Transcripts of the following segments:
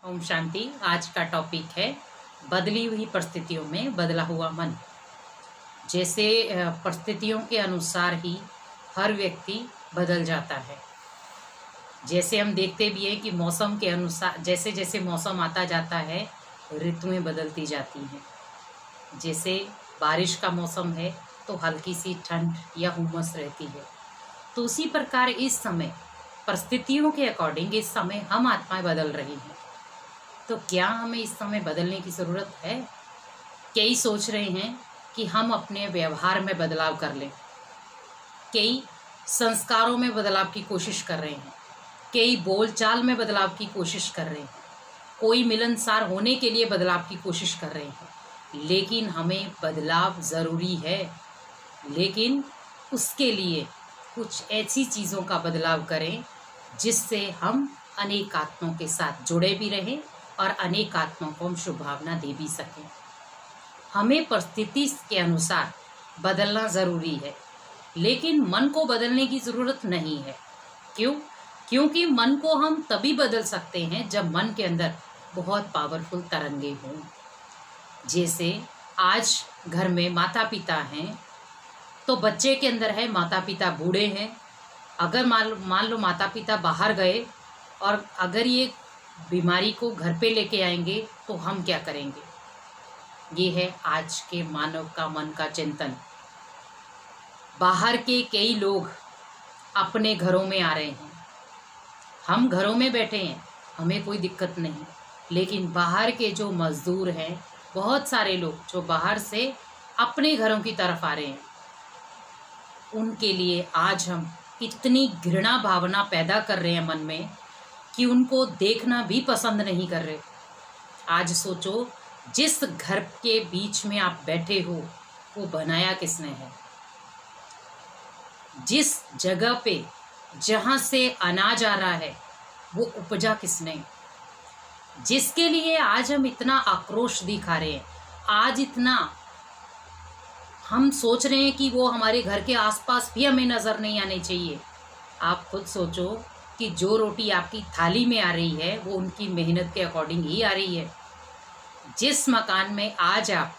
ओम शांति। आज का टॉपिक है बदली हुई परिस्थितियों में बदला हुआ मन। जैसे परिस्थितियों के अनुसार ही हर व्यक्ति बदल जाता है। जैसे हम देखते भी हैं कि मौसम के अनुसार जैसे जैसे मौसम आता जाता है ऋतुएं बदलती जाती हैं। जैसे बारिश का मौसम है तो हल्की सी ठंड या हुमस रहती है, तो उसी प्रकार इस समय परिस्थितियों के अकॉर्डिंग इस समय हम आत्माएं बदल रही हैं। तो क्या हमें इस समय बदलने की ज़रूरत है? कई सोच रहे हैं कि हम अपने व्यवहार में बदलाव कर लें, कई संस्कारों में बदलाव की कोशिश कर रहे हैं, कई बोलचाल में बदलाव की कोशिश कर रहे हैं, कोई मिलनसार होने के लिए बदलाव की कोशिश कर रहे हैं। लेकिन हमें बदलाव ज़रूरी है, लेकिन उसके लिए कुछ ऐसी चीज़ों का बदलाव करें जिससे हम अनेक आत्माओं के साथ जुड़े भी रहें और अनेक आत्माओं को हम शुभ भावना दे भी सकें। हमें परिस्थिति के अनुसार बदलना ज़रूरी है, लेकिन मन को बदलने की ज़रूरत नहीं है। क्यों? क्योंकि मन को हम तभी बदल सकते हैं जब मन के अंदर बहुत पावरफुल तरंगे हों। जैसे आज घर में माता पिता हैं तो बच्चे के अंदर है, माता पिता बूढ़े हैं। अगर मान लो माता पिता बाहर गए और अगर ये बीमारी को घर पे लेके आएंगे तो हम क्या करेंगे? ये है आज के मानव का मन का चिंतन। बाहर के कई लोग अपने घरों में आ रहे हैं, हम घरों में बैठे हैं, हमें कोई दिक्कत नहीं, लेकिन बाहर के जो मजदूर हैं, बहुत सारे लोग जो बाहर से अपने घरों की तरफ आ रहे हैं, उनके लिए आज हम इतनी घृणा भावना पैदा कर रहे हैं मन में कि उनको देखना भी पसंद नहीं कर रहे। आज सोचो, जिस घर के बीच में आप बैठे हो वो बनाया किसने है? जिस जगह पे जहाँ से अनाज आ रहा है वो उपजा किसने? जिसके लिए आज हम इतना आक्रोश दिखा रहे हैं, आज इतना हम सोच रहे हैं कि वो हमारे घर के आसपास भी हमें नज़र नहीं आने चाहिए। आप खुद सोचो कि जो रोटी आपकी थाली में आ रही है वो उनकी मेहनत के अकॉर्डिंग ही आ रही है। जिस मकान में आज आप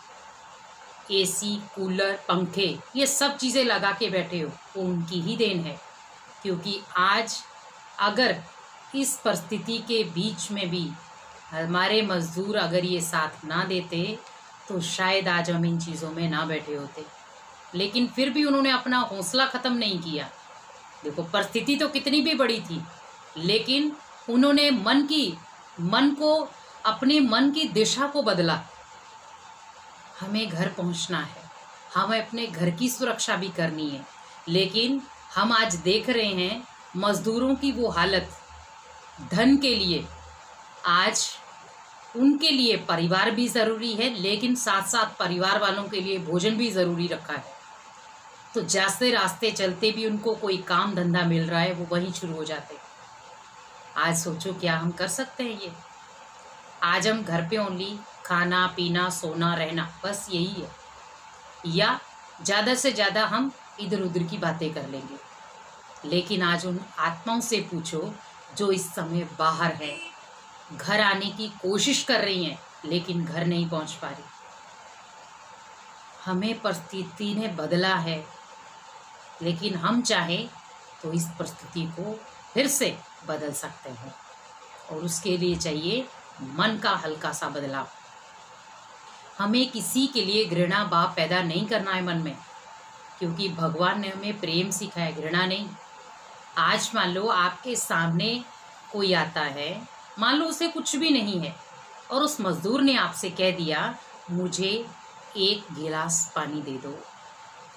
एसी, कूलर, पंखे ये सब चीज़ें लगा के बैठे हो वो उनकी ही देन है। क्योंकि आज अगर इस परिस्थिति के बीच में भी हमारे मजदूर अगर ये साथ ना देते तो शायद आज हम इन चीज़ों में ना बैठे होते। लेकिन फिर भी उन्होंने अपना हौसला ख़त्म नहीं किया। देखो, परिस्थिति तो कितनी भी बड़ी थी, लेकिन उन्होंने मन को अपने मन की दिशा को बदला। हमें घर पहुंचना है, हमें अपने घर की सुरक्षा भी करनी है, लेकिन हम आज देख रहे हैं मजदूरों की वो हालत। धन के लिए आज उनके लिए परिवार भी ज़रूरी है, लेकिन साथ साथ परिवार वालों के लिए भोजन भी ज़रूरी रखा है। तो जैसे रास्ते चलते भी उनको कोई काम धंधा मिल रहा है वो वहीं शुरू हो जाते। आज सोचो क्या हम कर सकते हैं ये? आज हम घर पे ओनली खाना पीना सोना रहना बस यही है, या ज़्यादा से ज़्यादा हम इधर उधर की बातें कर लेंगे। लेकिन आज उन आत्माओं से पूछो जो इस समय बाहर है, घर आने की कोशिश कर रही हैं लेकिन घर नहीं पहुंच पा रही। हमें परिस्थिति ने बदला है, लेकिन हम चाहें तो इस परिस्थिति को फिर से बदल सकते हैं, और उसके लिए चाहिए मन का हल्का सा बदलाव। हमें किसी के लिए घृणा भाव पैदा नहीं करना है मन में, क्योंकि भगवान ने हमें प्रेम सिखाया, घृणा नहीं। आज मान लो आपके सामने कोई आता है, मान लो उसे कुछ भी नहीं है, और उस मजदूर ने आपसे कह दिया मुझे एक गिलास पानी दे दो।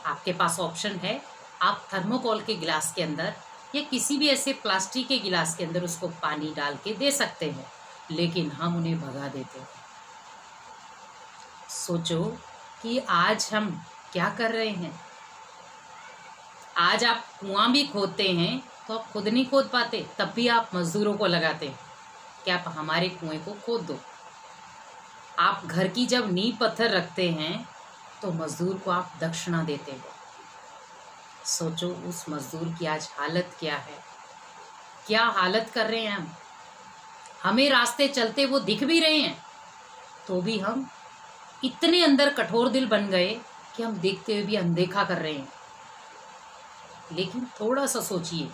आपके पास ऑप्शन है, आप थर्मोकोल के गिलास के अंदर या किसी भी ऐसे प्लास्टिक के गिलास के अंदर उसको पानी डाल के दे सकते हैं, लेकिन हम उन्हें भगा देते हैं। सोचो कि आज हम क्या कर रहे हैं। आज आप कुआं भी खोदते हैं तो आप खुद नहीं खोद पाते, तब भी आप मजदूरों को लगाते हैं कि आप हमारे कुएं को खोद दो। आप घर की जब नींव पत्थर रखते हैं तो मजदूर को आप दक्षिणा देते हो। सोचो उस मजदूर की आज हालत क्या है, क्या हालत कर रहे हैं हम। हमें रास्ते चलते वो दिख भी रहे हैं, तो भी हम इतने अंदर कठोर दिल बन गए कि हम देखते हुए भी अनदेखा कर रहे हैं। लेकिन थोड़ा सा सोचिए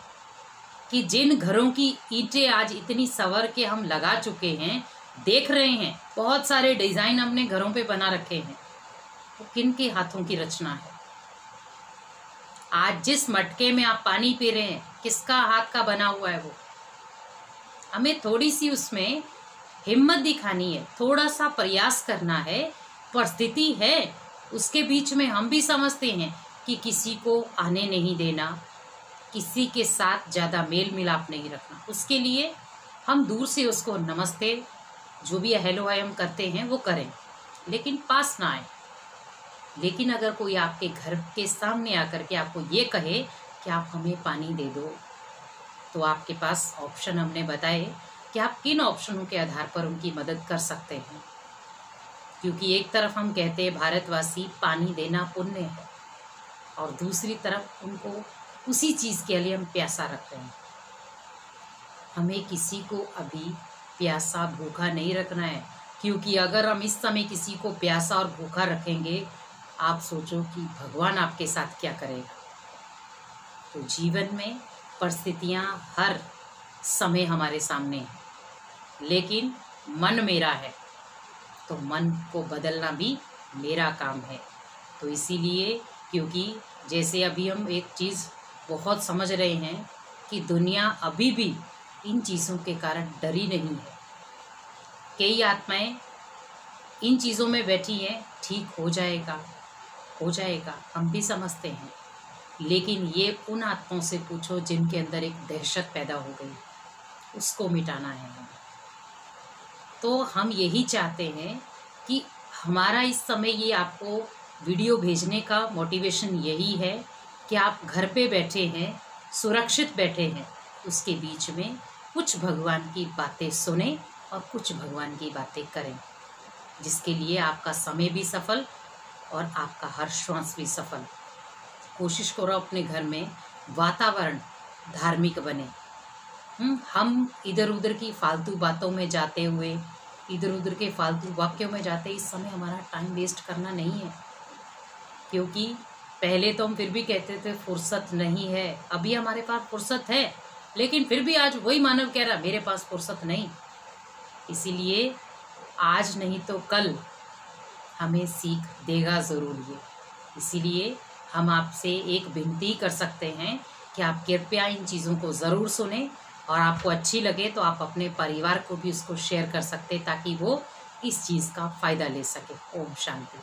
कि जिन घरों की ईंटें आज इतनी संवर के हम लगा चुके हैं, देख रहे हैं, बहुत सारे डिजाइन हमने घरों पे बना रखे हैं, तो किन के हाथों की रचना है? आज जिस मटके में आप पानी पी रहे हैं, किसका हाथ का बना हुआ है वो? हमें थोड़ी सी उसमें हिम्मत दिखानी है, थोड़ा सा प्रयास करना है। परिस्थिति है, उसके बीच में हम भी समझते हैं कि किसी को आने नहीं देना, किसी के साथ ज़्यादा मेल मिलाप नहीं रखना। उसके लिए हम दूर से उसको नमस्ते, जो भी हेलो हाय हम करते हैं वो करें, लेकिन पास ना आए। लेकिन अगर कोई आपके घर के सामने आकर के आपको ये कहे कि आप हमें पानी दे दो, तो आपके पास ऑप्शन हमने बताए कि आप किन ऑप्शनों के आधार पर उनकी मदद कर सकते हैं। क्योंकि एक तरफ हम कहते हैं भारतवासी पानी देना पुण्य है, और दूसरी तरफ उनको उसी चीज़ के लिए हम प्यासा रखते हैं। हमें किसी को अभी प्यासा भूखा नहीं रखना है, क्योंकि अगर हम इस समय किसी को प्यासा और भूखा रखेंगे, आप सोचो कि भगवान आपके साथ क्या करेगा। तो जीवन में परिस्थितियाँ हर समय हमारे सामने हैं, लेकिन मन मेरा है, तो मन को बदलना भी मेरा काम है। तो इसीलिए, क्योंकि जैसे अभी हम एक चीज़ बहुत समझ रहे हैं कि दुनिया अभी भी इन चीज़ों के कारण डरी नहीं है। कई आत्माएं इन चीज़ों में बैठी हैं, ठीक हो जाएगा, हो जाएगा, हम भी समझते हैं। लेकिन ये उन आत्माओं से पूछो जिनके अंदर एक दहशत पैदा हो गई, उसको मिटाना है हमें। तो हम यही चाहते हैं कि हमारा इस समय ये आपको वीडियो भेजने का मोटिवेशन यही है कि आप घर पे बैठे हैं, सुरक्षित बैठे हैं, उसके बीच में कुछ भगवान की बातें सुने और कुछ भगवान की बातें करें, जिसके लिए आपका समय भी सफल और आपका हर श्वास भी सफल। कोशिश करो अपने घर में वातावरण धार्मिक बने। हम इधर उधर की फालतू बातों में जाते हुए, इधर उधर के फालतू वाक्यों में जाते इस समय हमारा टाइम वेस्ट करना नहीं है। क्योंकि पहले तो हम फिर भी कहते थे फुर्सत नहीं है, अभी हमारे पास फुर्सत है, लेकिन फिर भी आज वही मानव कह रहा मेरे पास फुर्सत नहीं। इसीलिए आज नहीं तो कल हमें सीख देगा ज़रूर ये। इसीलिए हम आपसे एक विनती कर सकते हैं कि आप कृपया इन चीज़ों को ज़रूर सुने, और आपको अच्छी लगे तो आप अपने परिवार को भी उसको शेयर कर सकते, ताकि वो इस चीज़ का फ़ायदा ले सके। ओम शांति।